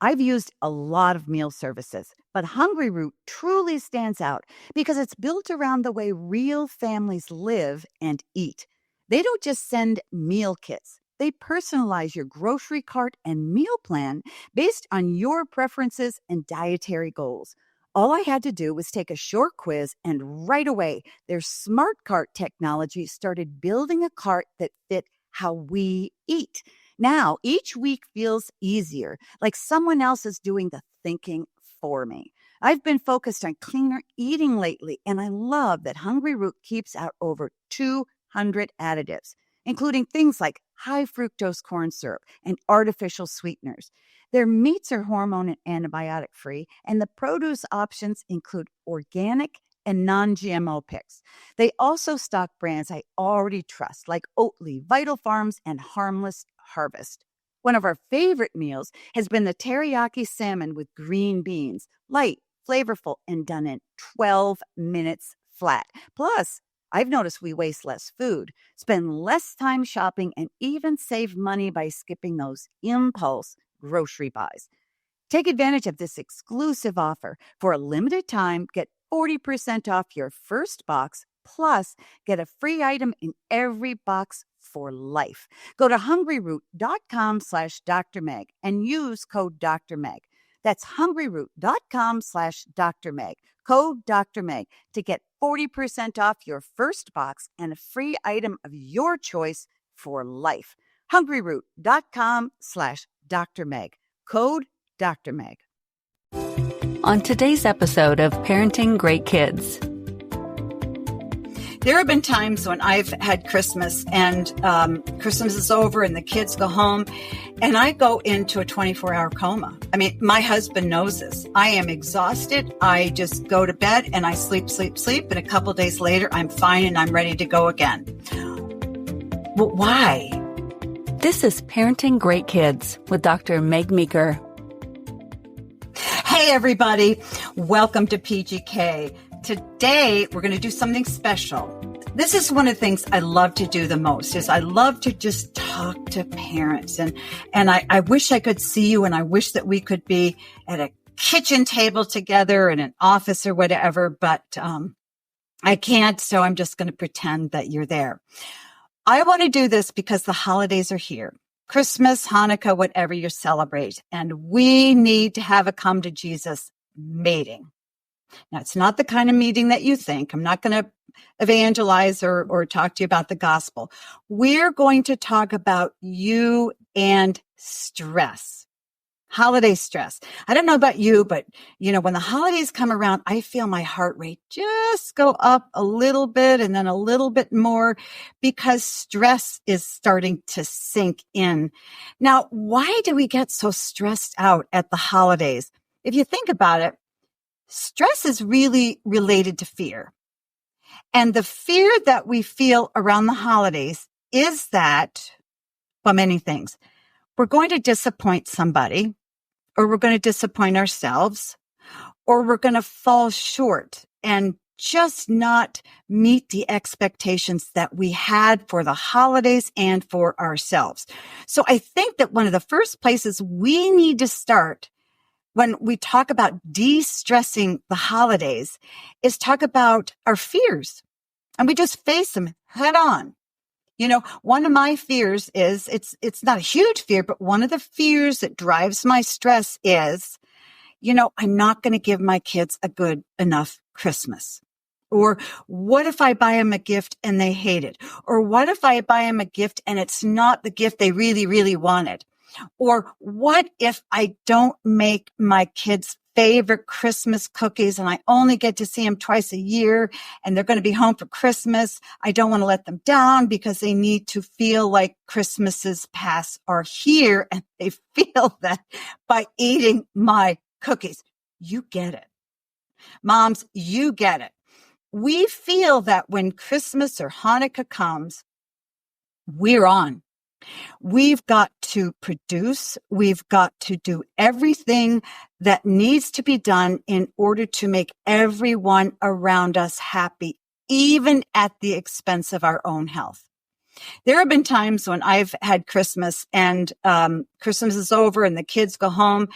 I've used a lot of meal services, but Hungry Root truly stands out because it's built around the way real families live and eat. They don't just send meal kits. They personalize your grocery cart and meal plan based on your preferences and dietary goals. All I had to do was take a short quiz, and right away, their smart cart technology started building a cart that fit how we eat. Now, each week feels easier, like someone else is doing the thinking for me. I've been focused on cleaner eating lately, and I love that Hungry Root keeps out over 200 additives, including things like high fructose corn syrup and artificial sweeteners. Their meats are hormone and antibiotic free, and the produce options include organic and non GMO picks. They also stock brands I already trust, like Oatly, Vital Farms, and Harmless Harvest. One of our favorite meals has been the teriyaki salmon with green beans, light, flavorful, and done in 12 minutes flat. Plus, I've noticed we waste less food, spend less time shopping, and even save money by skipping those impulse grocery buys. Take advantage of this exclusive offer. For a limited time, get 40% off your first box, plus get a free item in every box for life. Go to hungryroot.com/Dr. Meg and use code Dr. Meg. That's hungryroot.com/Dr. Meg. Code Dr. Meg to get 40% off your first box and a free item of your choice for life. hungryroot.com/Dr. Meg. Code Dr. Meg. On today's episode of Parenting Great Kids. There have been times when I've had Christmas and Christmas is over and the kids go home and I go into a 24-hour coma. I mean, my husband knows this. I am exhausted. I just go to bed and I sleep. And a couple days later, I'm fine and I'm ready to go again. But why? This is Parenting Great Kids with Dr. Meg Meeker. Hey, everybody. Welcome to PGK. Today, we're going to do something special. This is one of the things I love to do the most, is I love to just talk to parents. And I wish I could see you, and I wish that we could be at a kitchen table together in an office or whatever, but I can't, so I'm just going to pretend that you're there. I want to do this because the holidays are here. Christmas, Hanukkah, whatever you celebrate. And we need to have a come to Jesus meeting. Now, it's not the kind of meeting that you think. I'm not going to evangelize or talk to you about the gospel. We're going to talk about you and stress, holiday stress. I don't know about you, but when the holidays come around, I feel my heart rate just go up a little bit and then a little bit more because stress is starting to sink in. Now, why do we get so stressed out at the holidays? If you think about it, stress is really related to fear. And the fear that we feel around the holidays is that, well, many things. We're going to disappoint somebody, or we're going to disappoint ourselves, or we're going to fall short and just not meet the expectations that we had for the holidays and for ourselves. So I think that one of the first places we need to start when we talk about de-stressing the holidays is talk about our fears. And we just face them head on. One of my fears is, it's not a huge fear, but one of the fears that drives my stress is, I'm not going to give my kids a good enough Christmas. Or what if I buy them a gift and they hate it? Or what if I buy them a gift and it's not the gift they really, really wanted? Or what if I don't make my kids' favorite Christmas cookies and I only get to see them twice a year and they're going to be home for Christmas? I don't want to let them down because they need to feel like Christmases past are here and they feel that by eating my cookies. You get it. Moms, you get it. We feel that when Christmas or Hanukkah comes, we're on. We've got to produce. We've got to do everything that needs to be done in order to make everyone around us happy, even at the expense of our own health. There have been times when I've had Christmas and Christmas is over and the kids go home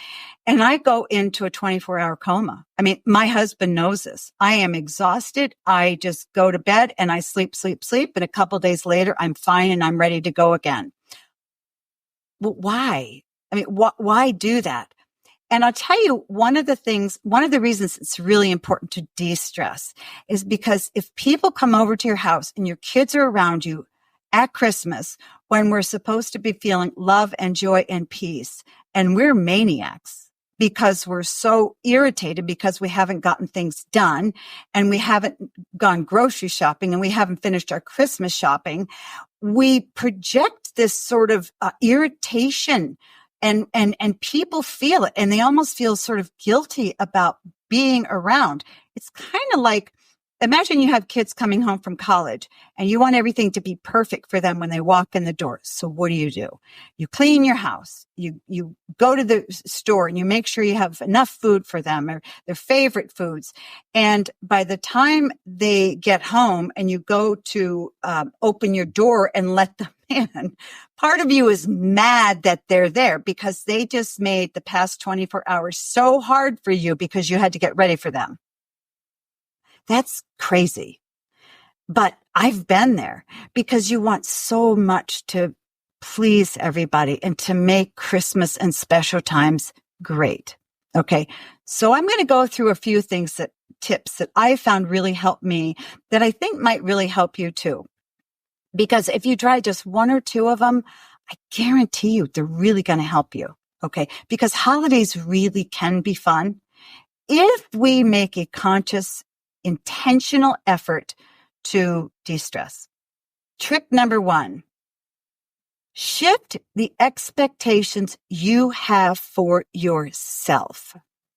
and I go into a 24-hour coma. I mean, my husband knows this. I am exhausted. I just go to bed and I sleep. And a couple of days later, I'm fine and I'm ready to go again. Well, why? I mean, why do that? And I'll tell you, one of the reasons it's really important to de-stress is because if people come over to your house and your kids are around you at Christmas when we're supposed to be feeling love and joy and peace, and we're maniacs because we're so irritated because we haven't gotten things done and we haven't gone grocery shopping and we haven't finished our Christmas shopping, we project this sort of irritation and people feel it and they almost feel sort of guilty about being around. It's kind of like, imagine you have kids coming home from college and you want everything to be perfect for them when they walk in the door. So what do? You clean your house. You go to the store and you make sure you have enough food for them or their favorite foods. And by the time they get home and you go to open your door and let them in, part of you is mad that they're there because they just made the past 24 hours so hard for you because you had to get ready for them. That's crazy. But I've been there because you want so much to please everybody and to make Christmas and special times great. Okay. So I'm going to go through a few tips that I found really helped me that I think might really help you too. Because if you try just one or two of them, I guarantee you they're really going to help you. Okay. Because holidays really can be fun if we make a conscious intentional effort to de-stress. Trick number 1, shift the expectations you have for yourself.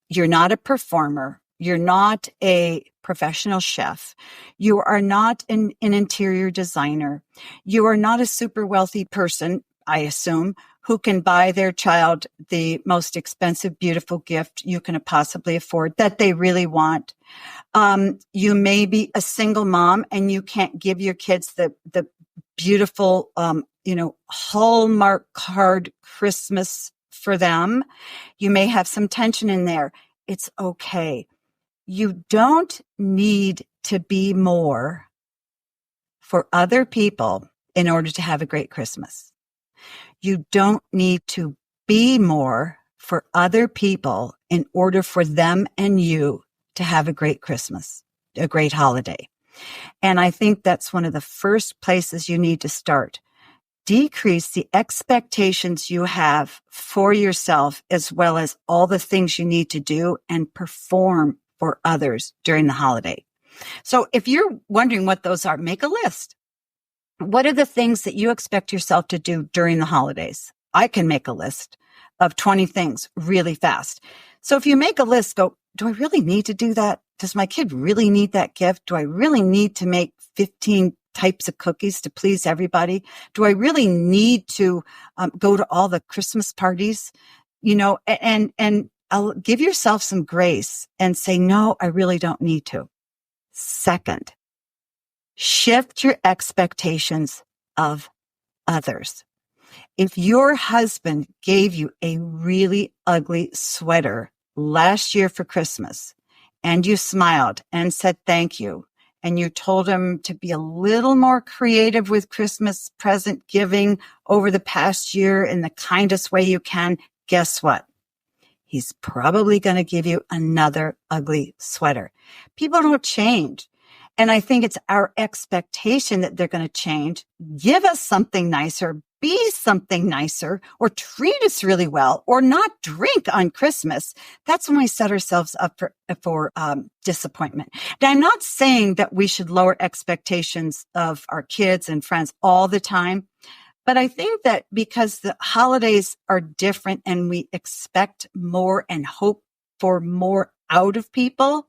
You're not a performer. You're not a professional chef. You are not an interior designer. You are not a super wealthy person, I assume, who can buy their child the most expensive, beautiful gift you can possibly afford that they really want. You may be a single mom and you can't give your kids the beautiful, Hallmark card Christmas for them. You may have some tension in there. It's okay. You don't need to be more for other people in order to have a great Christmas. You don't need to be more for other people in order for them and you to have a great Christmas, a great holiday. And I think that's one of the first places you need to start. Decrease the expectations you have for yourself as well as all the things you need to do and perform for others during the holiday. So if you're wondering what those are, make a list. What are the things that you expect yourself to do during the holidays? I can make a list of 20 things really fast. So if you make a list, go, do I really need to do that? Does my kid really need that gift? Do I really need to make 15 types of cookies to please everybody? Do I really need to go to all the Christmas parties? And I'll give yourself some grace and say, no, I really don't need to. Second, shift your expectations of others. If your husband gave you a really ugly sweater last year for Christmas and you smiled and said thank you, and you told him to be a little more creative with Christmas present giving over the past year in the kindest way you can, guess what? He's probably going to give you another ugly sweater. People don't change. And I think it's our expectation that they're going to change, give us something nicer, be something nicer, or treat us really well, or not drink on Christmas. That's when we set ourselves up for disappointment. Now, I'm not saying that we should lower expectations of our kids and friends all the time, but I think that because the holidays are different and we expect more and hope for more out of people,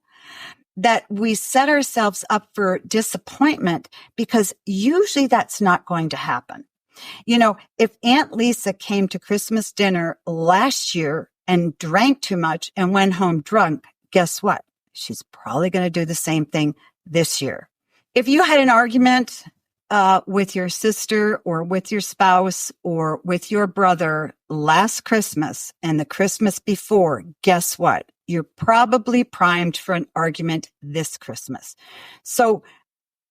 that we set ourselves up for disappointment because usually that's not going to happen. If Aunt Lisa came to Christmas dinner last year and drank too much and went home drunk, guess what? She's probably going to do the same thing this year. If you had an argument with your sister or with your spouse or with your brother last Christmas and the Christmas before, guess what? You're probably primed for an argument this Christmas. So,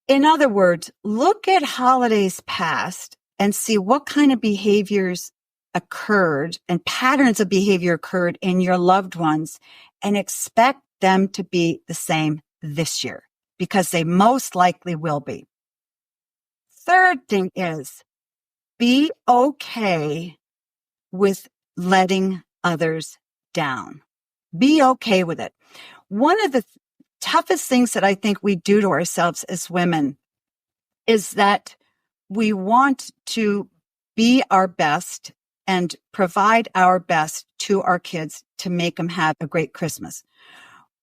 in other words, look at holidays past and see what kind of behaviors occurred and patterns of behavior occurred in your loved ones and expect them to be the same this year because they most likely will be. Third thing is be okay with letting others down. Be okay with it. One of the toughest things that I think we do to ourselves as women is that we want to be our best and provide our best to our kids to make them have a great Christmas.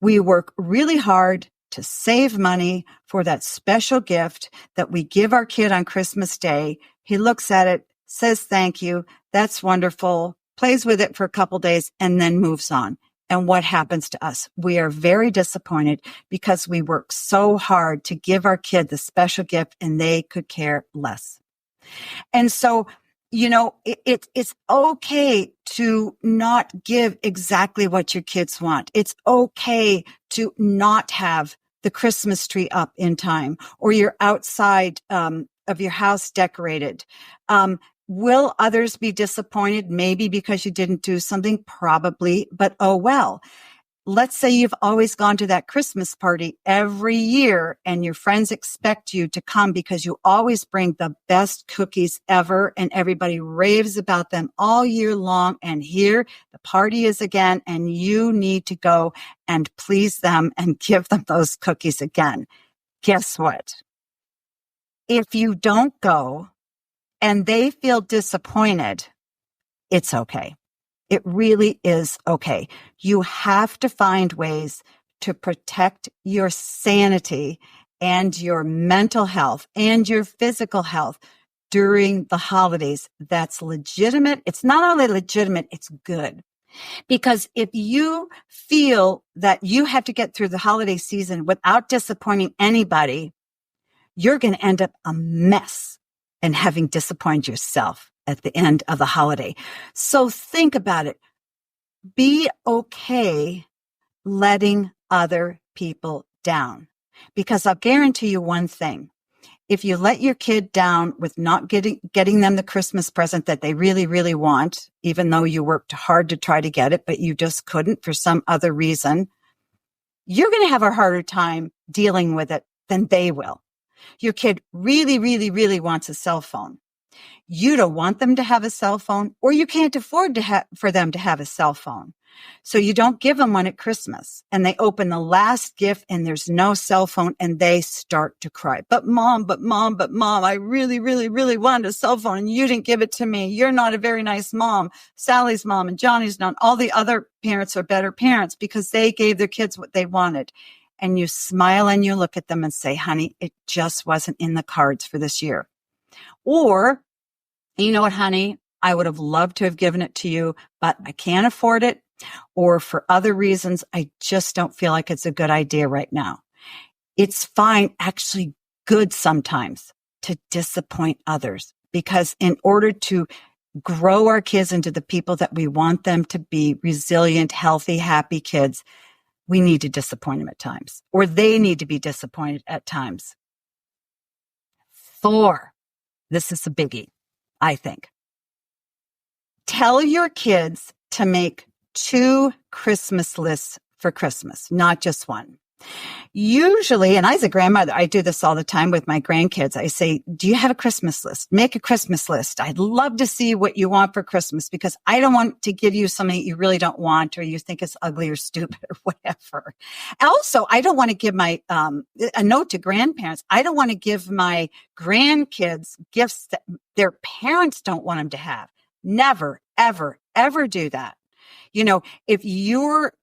We work really hard to save money for that special gift that we give our kid on Christmas Day. He looks at it, says thank you, that's wonderful, plays with it for a couple days, and then moves on. And what happens to us? We are very disappointed because we work so hard to give our kid the special gift and they could care less. And so, it's okay to not give exactly what your kids want. It's okay to not have the Christmas tree up in time or your outside of your house decorated. Will others be disappointed? Maybe because you didn't do something, probably, but oh well. Let's say you've always gone to that Christmas party every year and your friends expect you to come because you always bring the best cookies ever and everybody raves about them all year long. And here the party is again and you need to go and please them and give them those cookies again. Guess what? If you don't go, and they feel disappointed, it's okay. It really is okay. You have to find ways to protect your sanity and your mental health and your physical health during the holidays. That's legitimate. It's not only legitimate, it's good. Because if you feel that you have to get through the holiday season without disappointing anybody, you're going to end up a mess and having disappointed yourself at the end of the holiday. So think about it. Be okay letting other people down. Because I'll guarantee you one thing. If you let your kid down with not getting them the Christmas present that they really, really want, even though you worked hard to try to get it, but you just couldn't for some other reason, you're going to have a harder time dealing with it than they will. Your kid really, really, really wants a cell phone. You don't want them to have a cell phone, or you can't afford for them to have a cell phone. So you don't give them one at Christmas and they open the last gift and there's no cell phone and they start to cry. But mom, I really, really, really wanted a cell phone and you didn't give it to me. You're not a very nice mom. Sally's mom and Johnny's not. All the other parents are better parents because they gave their kids what they wanted. And you smile and you look at them and say, honey, it just wasn't in the cards for this year. Or, you know what, honey, I would have loved to have given it to you, but I can't afford it. Or for other reasons, I just don't feel like it's a good idea right now. It's fine, actually good sometimes to disappoint others, because in order to grow our kids into the people that we want them to be, resilient, healthy, happy kids, we need to disappoint them at times, or they need to be disappointed at times. 4, this is a biggie, I think. Tell your kids to make 2 Christmas lists for Christmas, not just one. Usually, and as a grandmother, I do this all the time with my grandkids. I say, do you have a Christmas list? Make a Christmas list. I'd love to see what you want for Christmas because I don't want to give you something you really don't want or you think is ugly or stupid or whatever. Also, I don't want to give a note to grandparents. I don't want to give my grandkids gifts that their parents don't want them to have. Never, ever, ever do that. You know, if your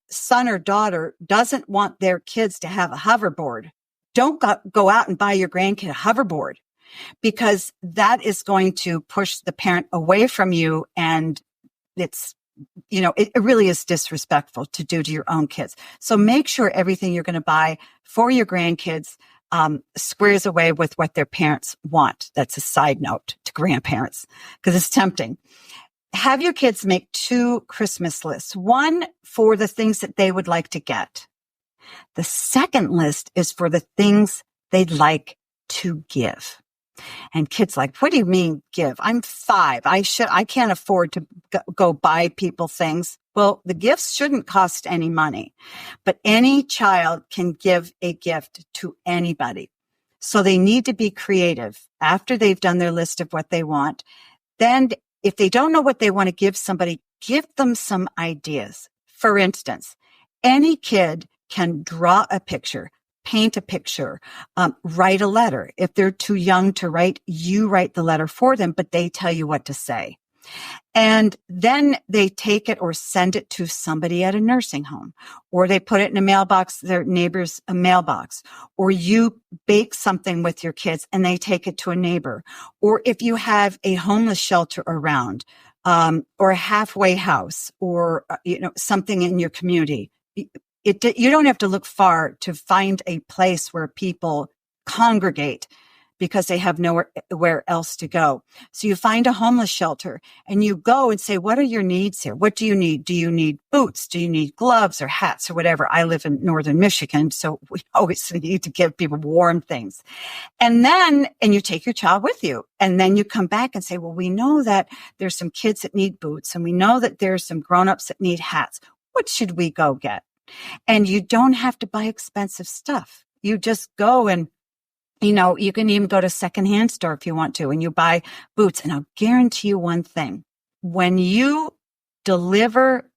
son or daughter doesn't want their kids to have a hoverboard, don't go out and buy your grandkid a hoverboard, because that is going to push the parent away from you. And it's, it really is disrespectful to do to your own kids. So make sure everything you're going to buy for your grandkids squares away with what their parents want. That's a side note to grandparents because it's tempting. Have your kids make 2 Christmas lists. One for the things that they would like to get. The second list is for the things they'd like to give. And kids like, what do you mean give? I'm 5. I can't afford to go buy people things. Well, the gifts shouldn't cost any money, but any child can give a gift to anybody. So they need to be creative after they've done their list of what they want. Then if they don't know what they want to give somebody, give them some ideas. For instance, any kid can draw a picture, paint a picture, write a letter. If they're too young to write, you write the letter for them, but they tell you what to say. And then they take it or send it to somebody at a nursing home, or they put it in a mailbox, their neighbor's a mailbox, or you bake something with your kids and they take it to a neighbor. Or if you have a homeless shelter around, or a halfway house, or, something in your community, you don't have to look far to find a place where people congregate because they have nowhere else to go. So you find a homeless shelter and you go and say, what are your needs here? What do you need? Do you need boots? Do you need gloves or hats or whatever? I live in northern Michigan, so we always need to give people warm things. And you take your child with you. And then you come back and say, well, we know that there's some kids that need boots and we know that there's some grownups that need hats. What should we go get? And you don't have to buy expensive stuff. You just go and you can even go to secondhand store if you want to, and you buy boots. And I'll guarantee you one thing. When you deliver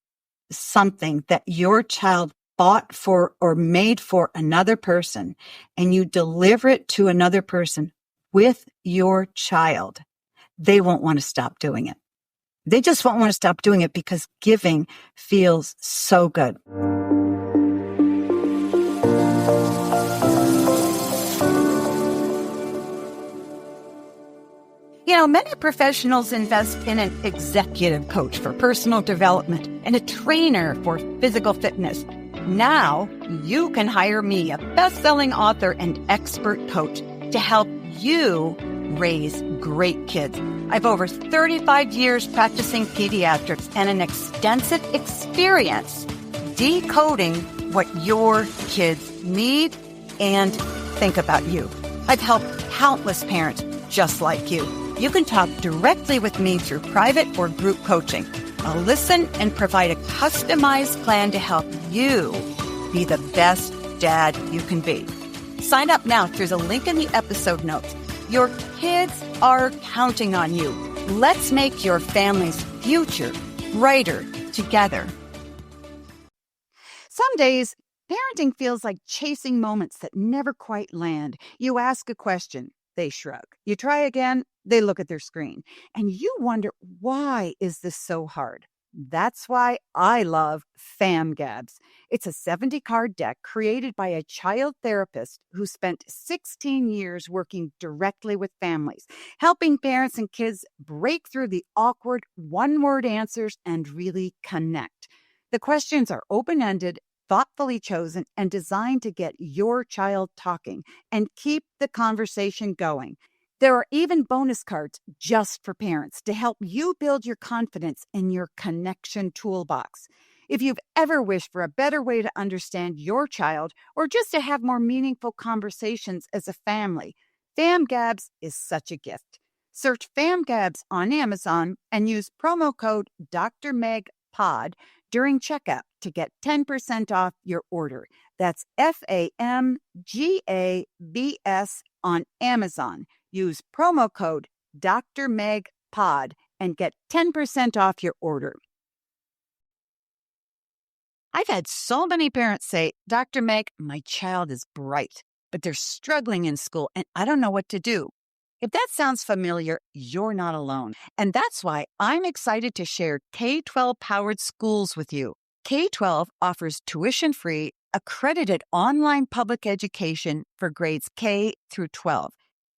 something that your child bought for or made for another person, and you deliver it to another person with your child, they won't want to stop doing it. They just won't want to stop doing it because giving feels so good. Many professionals invest in an executive coach for personal development and a trainer for physical fitness. Now you can hire me, a best-selling author and expert coach, to help you raise great kids. I've over 35 years practicing pediatrics and an extensive experience decoding what your kids need and think about you. I've helped countless parents just like you. You can talk directly with me through private or group coaching. I'll listen and provide a customized plan to help you be the best dad you can be. Sign up now through the link in the episode notes. Your kids are counting on you. Let's make your family's future brighter together. Some days, parenting feels like chasing moments that never quite land. You ask a question, they shrug. You try again, they look at their screen. And you wonder, why is this so hard? That's why I love FamGabs. It's a 70-card deck created by a child therapist who spent 16 years working directly with families, helping parents and kids break through the awkward one-word answers and really connect. The questions are open-ended, thoughtfully chosen, and designed to get your child talking and keep the conversation going. There are even bonus cards just for parents to help you build your confidence in your connection toolbox. If you've ever wished for a better way to understand your child or just to have more meaningful conversations as a family, FamGabs is such a gift. Search FamGabs on Amazon and use promo code Dr. Meg Pod during checkout to get 10% off your order. That's FamGabs on Amazon. Use promo code Dr. Meg Pod and get 10% off your order. I've had so many parents say, Dr. Meg, my child is bright, but they're struggling in school and I don't know what to do. If that sounds familiar, you're not alone. And that's why I'm excited to share K-12-powered schools with you. K-12 offers tuition-free, accredited online public education for grades K through 12.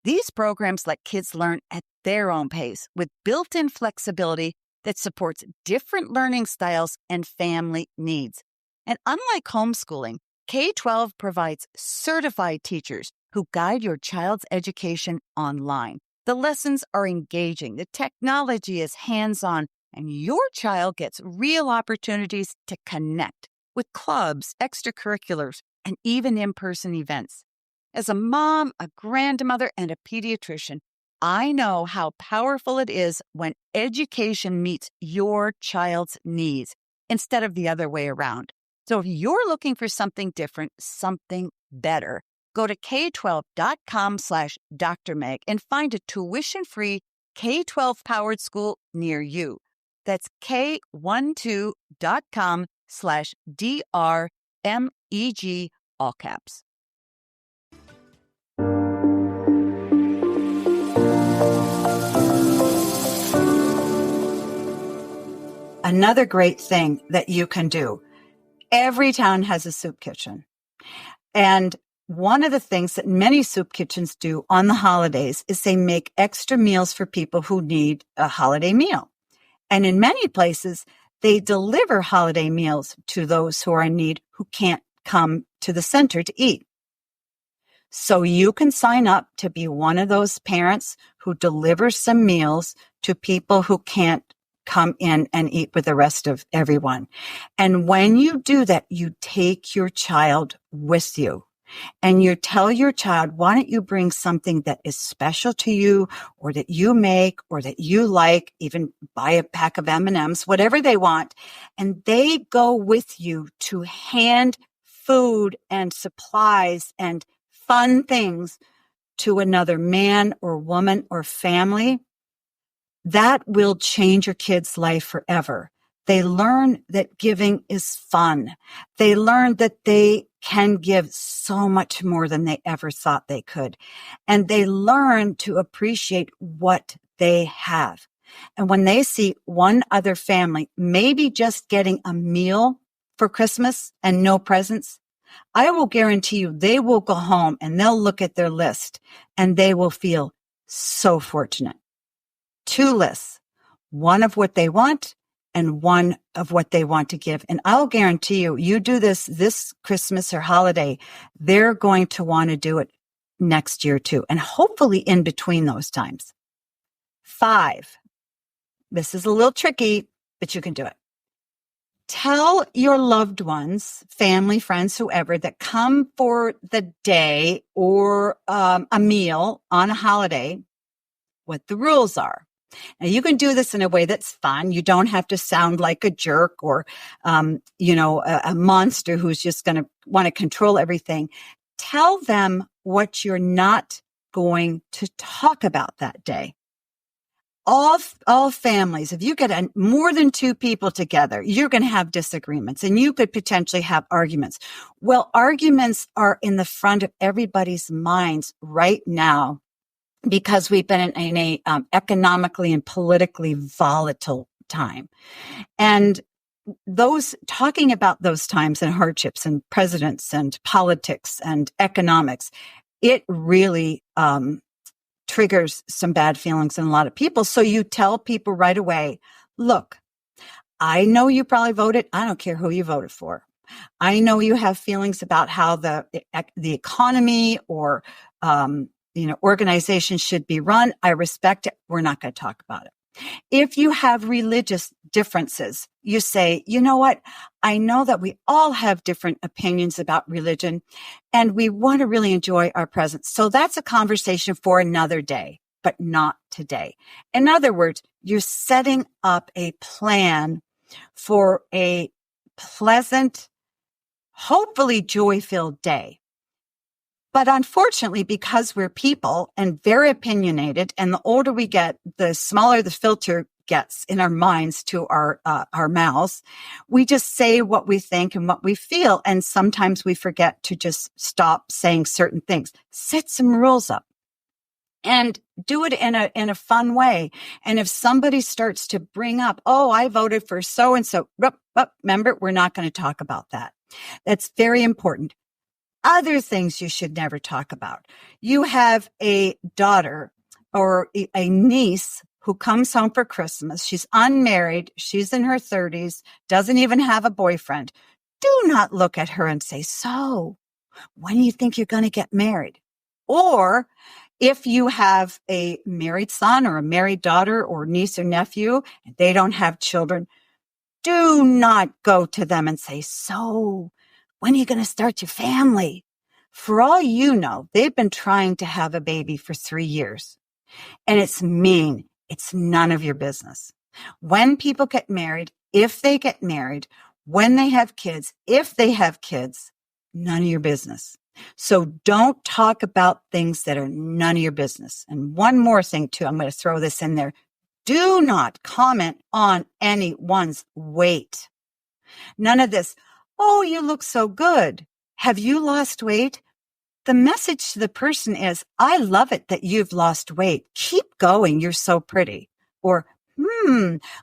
These programs let kids learn at their own pace with built-in flexibility that supports different learning styles and family needs. And unlike homeschooling, K-12 provides certified teachers who guide your child's education online. The lessons are engaging, the technology is hands-on, and your child gets real opportunities to connect with clubs, extracurriculars, and even in-person events. As a mom, a grandmother, and a pediatrician, I know how powerful it is when education meets your child's needs instead of the other way around. So if you're looking for something different, something better, go to k12.com/Dr. Meg and find a tuition-free K-12 powered school near you. That's k12.com/DRMEG, all caps. Another great thing that you can do. Every town has a soup kitchen. And one of the things that many soup kitchens do on the holidays is they make extra meals for people who need a holiday meal. And in many places, they deliver holiday meals to those who are in need who can't come to the center to eat. So you can sign up to be one of those parents who delivers some meals to people who can't come in and eat with the rest of everyone. And when you do that, you take your child with you. And you tell your child, why don't you bring something that is special to you or that you make or that you like, even buy a pack of M&Ms, whatever they want. And they go with you to hand food and supplies and fun things to another man or woman or family. That will change your kid's life forever. They learn that giving is fun. They learn that they can give so much more than they ever thought they could. And they learn to appreciate what they have. And when they see one other family, maybe just getting a meal for Christmas and no presents, I will guarantee you they will go home and they'll look at their list and they will feel so fortunate. 2 lists, one of what they want and one of what they want to give. And I'll guarantee you, you do this Christmas or holiday, they're going to want to do it next year too. And hopefully in between those times. 5, this is a little tricky, but you can do it. Tell your loved ones, family, friends, whoever, that come for the day or a meal on a holiday, what the rules are. Now, you can do this in a way that's fun. You don't have to sound like a jerk or, a monster who's just going to want to control everything. Tell them what you're not going to talk about that day. All families, if you get more than 2 people together, you're going to have disagreements and you could potentially have arguments. Well, arguments are in the front of everybody's minds right now, because we've been in a economically and politically volatile time. And talking about those times and hardships and presidents and politics and economics, it really triggers some bad feelings in a lot of people. So you tell people right away, look, I know you probably voted. I don't care who you voted for. I know you have feelings about how the economy or organizations should be run. I respect it. We're not going to talk about it. If you have religious differences, you say, you know what? I know that we all have different opinions about religion and we want to really enjoy our presence. So that's a conversation for another day, but not today. In other words, you're setting up a plan for a pleasant, hopefully joy-filled day. But unfortunately, because we're people and very opinionated, and the older we get, the smaller the filter gets in our minds to our mouths, we just say what we think and what we feel. And sometimes we forget to just stop saying certain things. Set some rules up and do it in a fun way. And if somebody starts to bring up, oh, I voted for so-and-so, remember, we're not going to talk about that. That's very important. Other things you should never talk about. You have a daughter or a niece who comes home for Christmas. She's unmarried. She's in her 30s, doesn't even have a boyfriend. Do not look at her and say, so when do you think you're going to get married? Or if you have a married son or a married daughter or niece or nephew, and they don't have children, do not go to them and say, so when are you going to start your family? For all you know, they've been trying to have a baby for 3 years. And it's mean. It's none of your business. When people get married, if they get married, when they have kids, if they have kids, none of your business. So don't talk about things that are none of your business. And one more thing too, I'm going to throw this in there. Do not comment on anyone's weight. None of this, oh, you look so good. Have you lost weight? The message to the person is, I love it that you've lost weight. Keep going. You're so pretty. Or,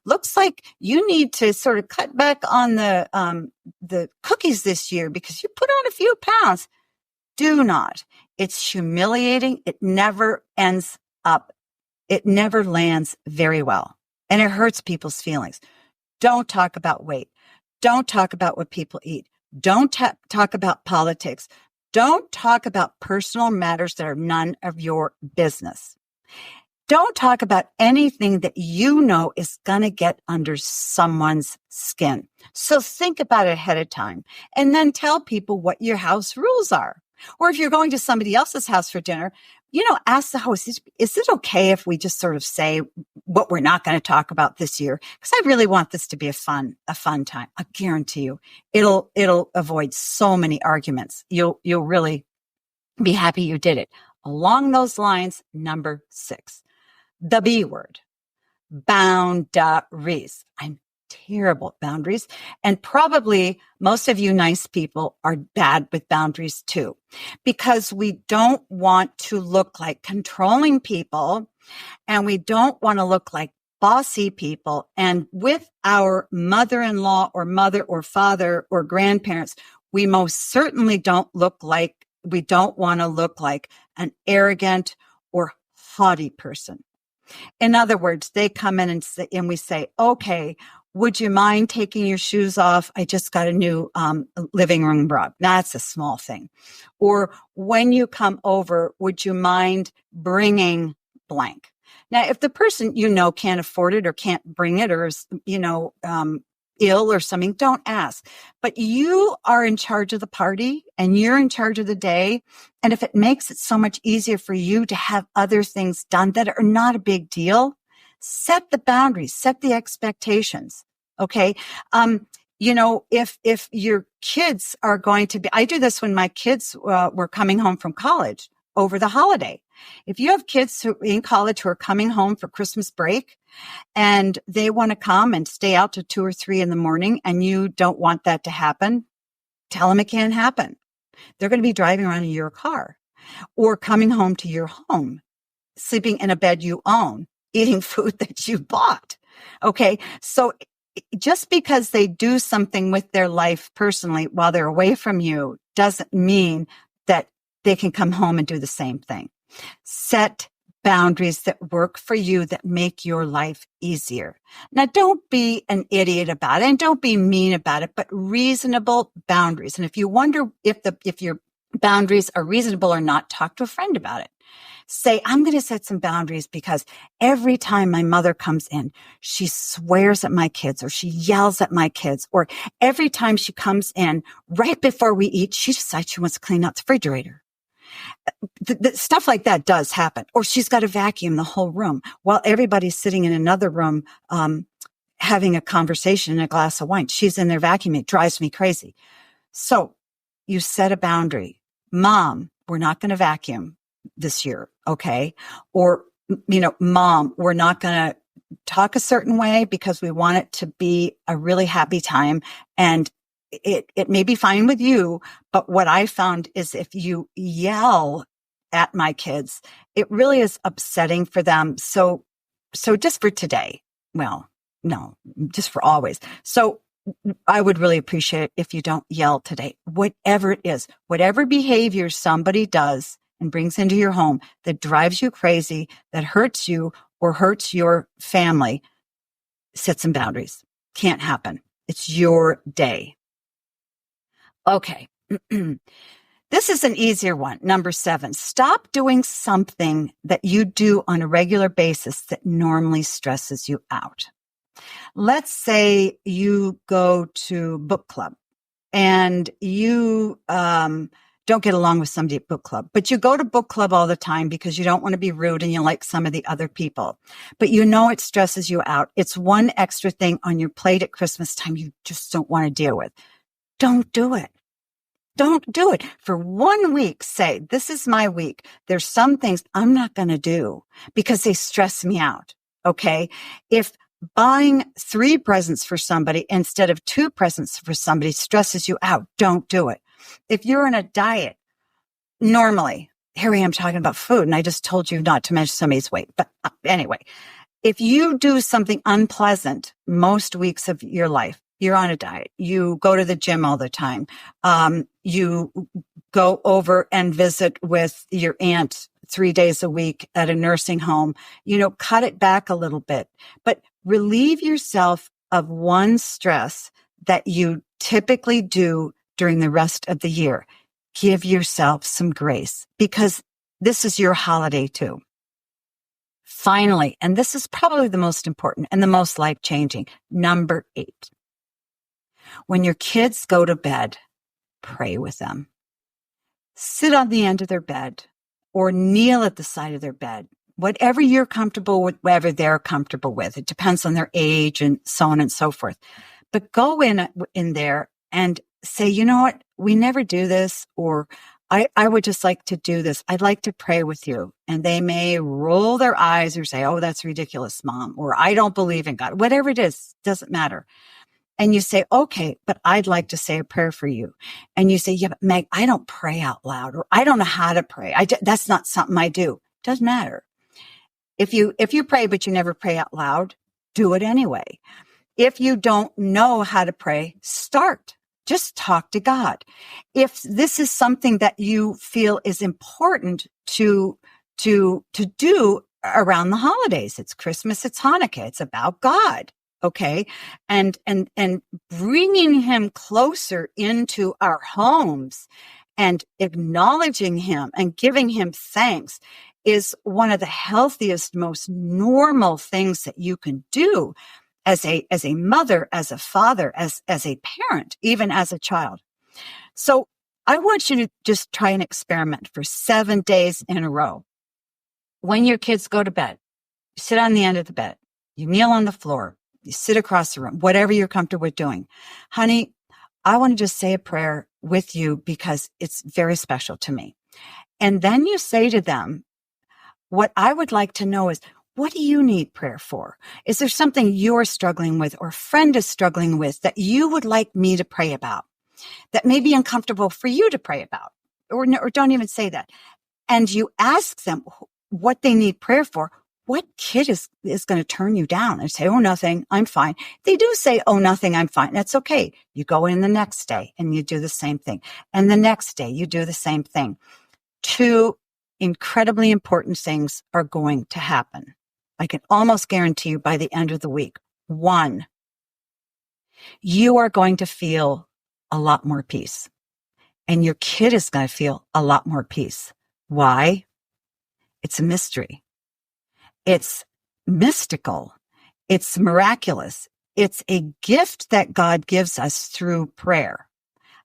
looks like you need to sort of cut back on the cookies this year because you put on a few pounds. Do not. It's humiliating. It never ends up. It never lands very well. And it hurts people's feelings. Don't talk about weight. Don't talk about what people eat. Don't talk about politics. Don't talk about personal matters that are none of your business. Don't talk about anything that you know is going to get under someone's skin. So think about it ahead of time and then tell people what your house rules are. Or if you're going to somebody else's house for dinner, ask the host, is it okay if we just sort of say what we're not going to talk about this year? Because I really want this to be a fun time. I guarantee you it'll avoid so many arguments. You'll really be happy you did it. Along those lines, number 6, the B word, boundaries. I'm terrible at boundaries. And probably most of you nice people are bad with boundaries too, because we don't want to look like controlling people and we don't want to look like bossy people. And with our mother-in-law or mother or father or grandparents, we most certainly we don't want to look like an arrogant or haughty person. In other words, they come in and we say, okay, would you mind taking your shoes off? I just got a new living room rug. That's a small thing. Or when you come over, would you mind bringing blank? Now, if the person can't afford it or can't bring it or is, ill or something, don't ask. But you are in charge of the party and you're in charge of the day. And if it makes it so much easier for you to have other things done that are not a big deal, set the boundaries, set the expectations. Okay. If your kids are going to be, I do this when my kids were coming home from college over the holiday. If you have kids in college who are coming home for Christmas break and they want to come and stay out to 2 or 3 in the morning and you don't want that to happen, tell them it can't happen. They're going to be driving around in your car or coming home to your home, sleeping in a bed you own, eating food that you bought. Okay. So just because they do something with their life personally while they're away from you doesn't mean that they can come home and do the same thing. Set boundaries that work for you, that make your life easier. Now, don't be an idiot about it and don't be mean about it, but reasonable boundaries. And if you wonder if your boundaries are reasonable or not, talk to a friend about it. Say, I'm going to set some boundaries because every time my mother comes in, she swears at my kids or she yells at my kids, or every time she comes in right before we eat, she decides she wants to clean out the refrigerator. The stuff like that does happen. Or she's got to vacuum the whole room while everybody's sitting in another room, having a conversation and a glass of wine. She's in there vacuuming. It drives me crazy. So you set a boundary. Mom, we're not going to vacuum this year. Okay. Or, Mom, we're not going to talk a certain way because we want it to be a really happy time. And it may be fine with you, but what I found is if you yell at my kids, it really is upsetting for them. So just for today, well, no, just for always. So I would really appreciate it if you don't yell today, whatever it is, whatever behavior somebody does and brings into your home that drives you crazy, that hurts you or hurts your family, set some boundaries. Can't happen. It's your day. Okay. This is an easier one. Number 7, stop doing something that you do on a regular basis that normally stresses you out. Let's say you go to book club and you don't get along with somebody at book club, but you go to book club all the time because you don't want to be rude and you like some of the other people, but you know it stresses you out. It's one extra thing on your plate at Christmas time you just don't want to deal with. Don't do it. Don't do it. For 1 week, say, this is my week. There's some things I'm not going to do because they stress me out. Okay. If buying 3 presents for somebody instead of 2 presents for somebody stresses you out, don't do it. If you're in a diet, normally, here I am talking about food and I just told you not to measure somebody's weight. But anyway, if you do something unpleasant most weeks of your life, you're on a diet, you go to the gym all the time, you go over and visit with your aunt 3 days a week at a nursing home, cut it back a little bit, but relieve yourself of one stress that you typically do during the rest of the year. Give yourself some grace because this is your holiday too. Finally, and this is probably the most important and the most life-changing, number 8. When your kids go to bed, pray with them. Sit on the end of their bed or kneel at the side of their bed. Whatever you're comfortable with, whatever they're comfortable with. It depends on their age and so on and so forth. But go in there and say, you know what? We never do this, or I would just like to do this. I'd like to pray with you. And they may roll their eyes or say, oh, that's ridiculous, Mom, or I don't believe in God. Whatever it is, doesn't matter. And you say, okay, but I'd like to say a prayer for you. And you say, yeah, but Meg, I don't pray out loud, or I don't know how to pray. That's not something I do. Doesn't matter. If you pray, but you never pray out loud, do it anyway. If you don't know how to pray, start. Just talk to God. If this is something that you feel is important to do around the holidays, it's Christmas, it's Hanukkah, it's about God. Okay. And bringing him closer into our homes and acknowledging him and giving him thanks is one of the healthiest, most normal things that you can do as a mother, as a father, as a parent, even as a child. So I want you to just try an experiment for 7 days in a row. When your kids go to bed, you sit on the end of the bed, you kneel on the floor, you sit across the room, whatever you're comfortable with doing. Honey, I want to just say a prayer with you because it's very special to me. And then you say to them, what I would like to know is, what do you need prayer for? Is there something you're struggling with or a friend is struggling with that you would like me to pray about that may be uncomfortable for you to pray about? Or don't even say that. And you ask them what they need prayer for. What kid is going to turn you down and say, oh, nothing, I'm fine? They do say, oh, nothing, I'm fine. That's okay. You go in the next day and you do the same thing. And the next day you do the same thing. 2 incredibly important things are going to happen. I can almost guarantee you by the end of the week. 1, you are going to feel a lot more peace. And your kid is going to feel a lot more peace. Why? It's a mystery. It's mystical. It's miraculous. It's a gift that God gives us through prayer.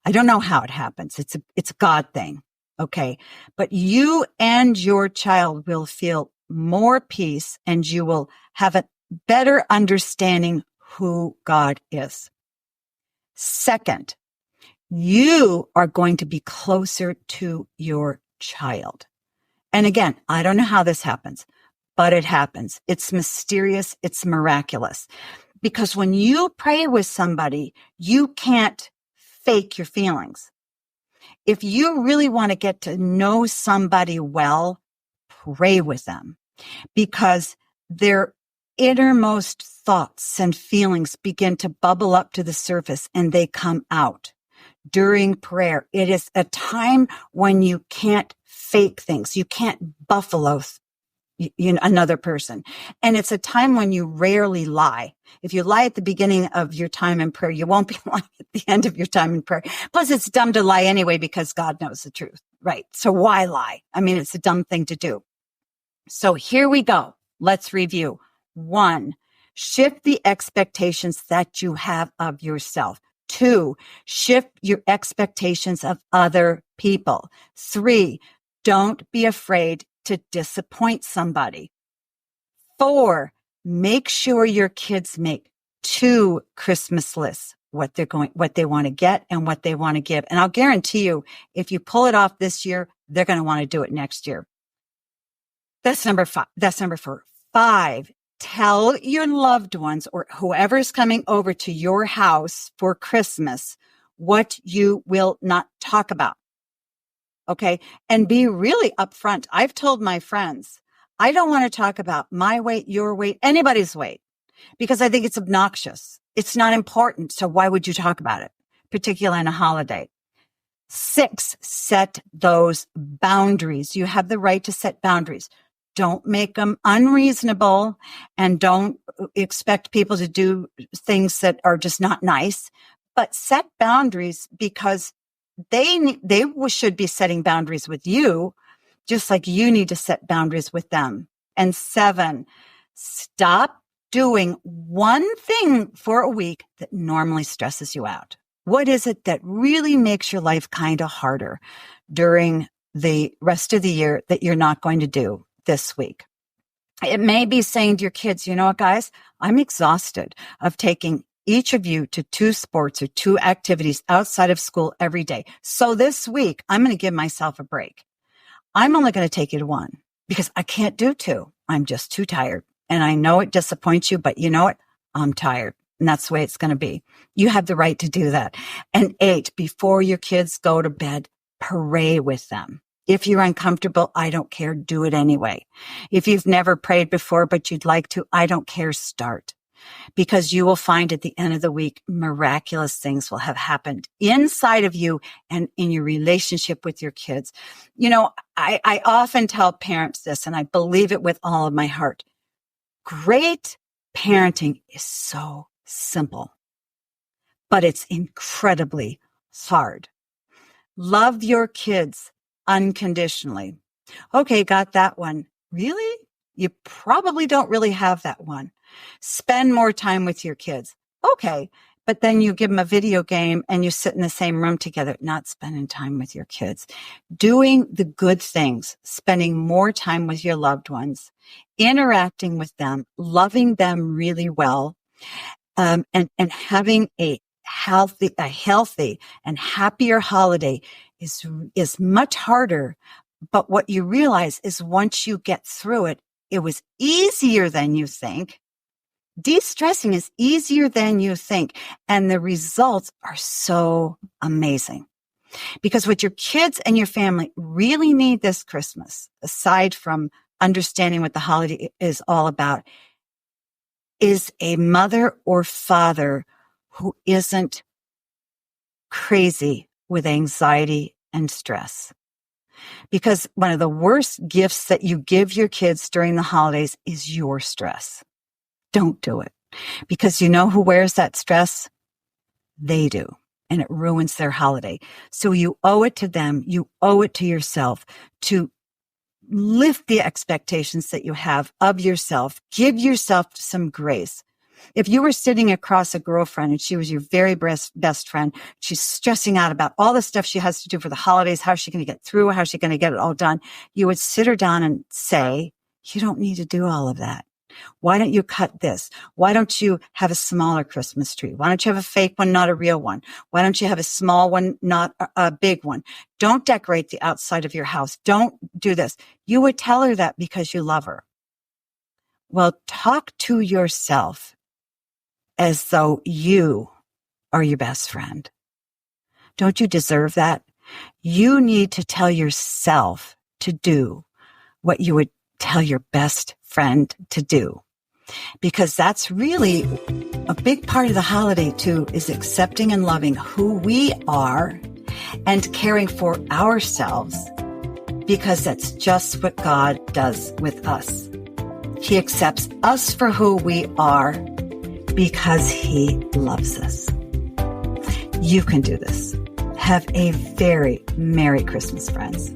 I don't know how it happens. It's a God thing. Okay. But you and your child will feel more peace and you will have a better understanding who God is. Second, you are going to be closer to your child. And again, I don't know how this happens, but it happens. It's mysterious. It's miraculous. Because when you pray with somebody, you can't fake your feelings. If you really want to get to know somebody well, pray with them because their innermost thoughts and feelings begin to bubble up to the surface and they come out during prayer. It is a time when you can't fake things. You can't buffalo another person. And it's a time when you rarely lie. If you lie at the beginning of your time in prayer, you won't be lying at the end of your time in prayer. Plus, it's dumb to lie anyway because God knows the truth, right? So why lie? I mean, it's a dumb thing to do. So here we go. Let's review. 1, shift the expectations that you have of yourself. 2, shift your expectations of other people. 3, don't be afraid to disappoint somebody. 4, make sure your kids make 2 Christmas lists, what they want to get and what they want to give. And I'll guarantee you, if you pull it off this year, they're going to want to do it next year. That's number 5. That's number 4. 5, tell your loved ones or whoever's coming over to your house for Christmas what you will not talk about. Okay. And be really upfront. I've told my friends, I don't want to talk about my weight, your weight, anybody's weight, because I think it's obnoxious. It's not important. So why would you talk about it, particularly on a holiday? 6, set those boundaries. You have the right to set boundaries. Don't make them unreasonable and don't expect people to do things that are just not nice, but set boundaries because they should be setting boundaries with you, just like you need to set boundaries with them. And 7, stop doing one thing for a week that normally stresses you out. What is it that really makes your life kind of harder during the rest of the year that you're not going to do this week? It may be saying to your kids, you know what, guys, I'm exhausted of taking each of you to 2 sports or 2 activities outside of school every day. So this week, I'm going to give myself a break. I'm only going to take you to 1 because I can't do 2. I'm just too tired. And I know it disappoints you, but you know what? I'm tired. And that's the way it's going to be. You have the right to do that. And 8, before your kids go to bed, pray with them. If you're uncomfortable, I don't care. Do it anyway. If you've never prayed before, but you'd like to, I don't care. Start. Because you will find at the end of the week, miraculous things will have happened inside of you and in your relationship with your kids. You know, I often tell parents this, and I believe it with all of my heart. Great parenting is so simple, but it's incredibly hard. Love your kids unconditionally. Okay, got that one. Really? You probably don't really have that one. Spend more time with your kids. Okay, but then you give them a video game and you sit in the same room together, not spending time with your kids. Doing the good things, spending more time with your loved ones, interacting with them, loving them really well, and having a healthy and happier holiday is much harder. But what you realize is once you get through it, it was easier than you think. De-stressing is easier than you think. And the results are so amazing. Because what your kids and your family really need this Christmas, aside from understanding what the holiday is all about, is a mother or father who isn't crazy with anxiety and stress. Because one of the worst gifts that you give your kids during the holidays is your stress. Don't do it. Because you know who wears that stress? They do. And it ruins their holiday. So you owe it to them. You owe it to yourself to lift the expectations that you have of yourself. Give yourself some grace. If you were sitting across a girlfriend and she was your very best friend, she's stressing out about all the stuff she has to do for the holidays, how's she going to get through, how's she going to get it all done, you would sit her down and say, you don't need to do all of that. Why don't you cut this? Why don't you have a smaller Christmas tree? Why don't you have a fake one, not a real one? Why don't you have a small one, not a big one? Don't decorate the outside of your house. Don't do this. You would tell her that because you love her. Well, talk to yourself as though you are your best friend. Don't you deserve that? You need to tell yourself to do what you would tell your best friend to do. Because that's really a big part of the holiday too, is accepting and loving who we are and caring for ourselves because that's just what God does with us. He accepts us for who we are because He loves us. You can do this. Have a very Merry Christmas, friends.